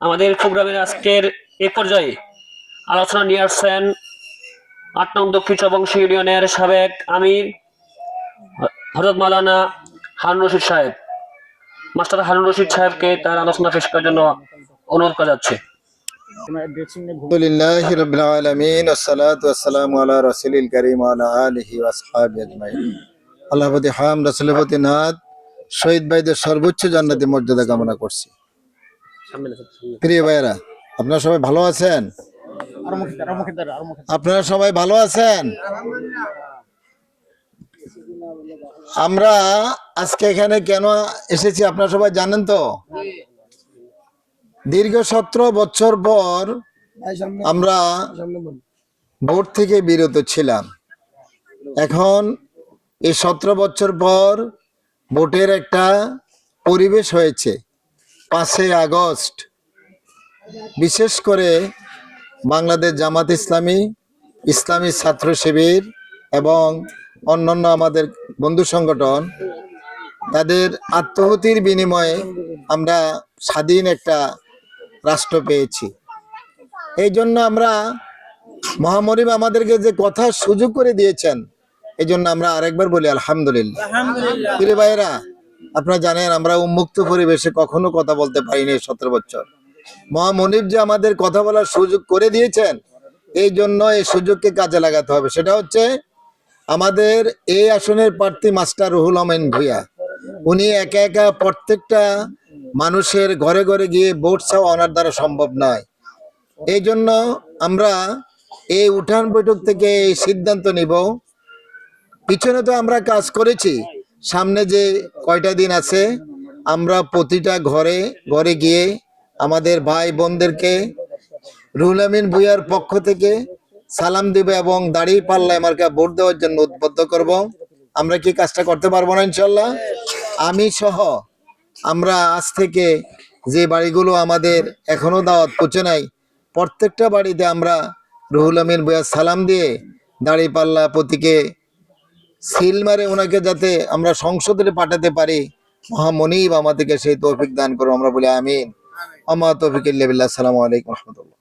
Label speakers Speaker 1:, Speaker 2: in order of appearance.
Speaker 1: আমাদের প্রোগ্রামের আজকের এ পর্যায়ে আলোচনা নিয়ে আসছেন ৮ নং দক্ষিণ চরবংশী ইউনিয়নের সাবেক আমির হযরত মাওলানা হারুন রশিদ সাহেব। মাস্টার হারুন রশিদ সাহেবকে তার আলোচনা পেশ করার জন্য অনুরোধ করা যাচ্ছে।
Speaker 2: আলহামদুলিল্লাহি রাব্বিল আলামিন ওয়াসসালাতু ওয়াসসালামু আলা রাসূলিল কারীম ওয়া আলা আলিহি ওয়া আসহাবিহি আজমাইন। আল্লাহর প্রতি হামদ, রাসূলের প্রতি নাত, শহীদ ভাইদের সর্বোচ্চ জান্নাতি মর্যাদা কামনা করছি। প্রিয় ভাইরা, আপনারা সবাই ভালো আছেন? আপনারা সবাই ভালো আছেন? আমরা আজকে এখানে কেন এসেছি আপনারা সবাই জানেন তো? দীর্ঘ 17 বছর পর আমরা ভোট থেকে বিরত ছিলাম। এখন এই 17 বছর পর ভোটের একটা পরিবেশ হয়েছে। 5 আগস্ট বিশেষ করে বাংলাদেশ জামাত ইসলামী, ইসলামী ছাত্র শিবির এবং অন্যান্য আমাদের বন্ধু সংগঠন, তাদের আত্মহতির বিনিময়ে আমরা স্বাধীন একটা রাষ্ট্র পেয়েছি। এই জন্য আমরা মহামনিব আমাদেরকে যে কথার সুযোগ করে দিয়েছেন, এই জন্য আমরা আরেকবার বলি আলহামদুলিল্লাহ। প্রিয় ভাইয়েরা, আপনারা জানেন আমরা উন্মুক্ত পরিবেশে কখনো কথা বলতে পারিনি 17 বছর। মহামনিব যে আমাদের কথা বলার সুযোগ করে দিয়েছেন, এই জন্য এই সুযোগকে কাজে লাগাতে হবে। সেটা হচ্ছে আমাদের এই আসনের প্রার্থী মাস্টার রুহুল আমিন ভূঁইয়া। উনি একা একা প্রত্যেকটা মানুষের ঘরে ঘরে গিয়ে ভোট চাওয়া ওনার দ্বারা সম্ভব নয়। এই জন্য আমরা এই উঠান বৈঠক থেকে এই সিদ্ধান্ত নিব। পিছনে তো আমরা কাজ করেছি, সামনে যে কয়টা দিন আছে আমরা প্রতিটা ঘরে ঘরে গিয়ে আমাদের ভাই বোনদেরকে রুহুল আমিন ভূঁইয়ার পক্ষ থেকে সালাম দিব এবং দাঁড়িপাল্লায় মার্কা ভোট দেওয়ার জন্য উদ্বুদ্ধ করব। আমরা কি কাজটা করতে পারবো না ইনশাল্লাহ? আমি সহ আমরা আজ থেকে যে বাড়িগুলো আমাদের এখনো দাওয়াত পৌঁছে নাই, প্রত্যেকটা বাড়িতে আমরা রুহুল আমিন ভূঁইয়া সালাম দিয়ে দাঁড়িপাল্লা প্রতীকে সিল মারে ওনাকে যাতে আমরা সংসদে পাঠাতে পারি, মহামনিব আমাদেরকে সেই তৌফিক দান করো। আমরা বলি আমিন। আমা তৌফিক ইল্লা বিল্লাহ। আসসালামু আলাইকুম ওয়া রাহমাতুল্লাহ।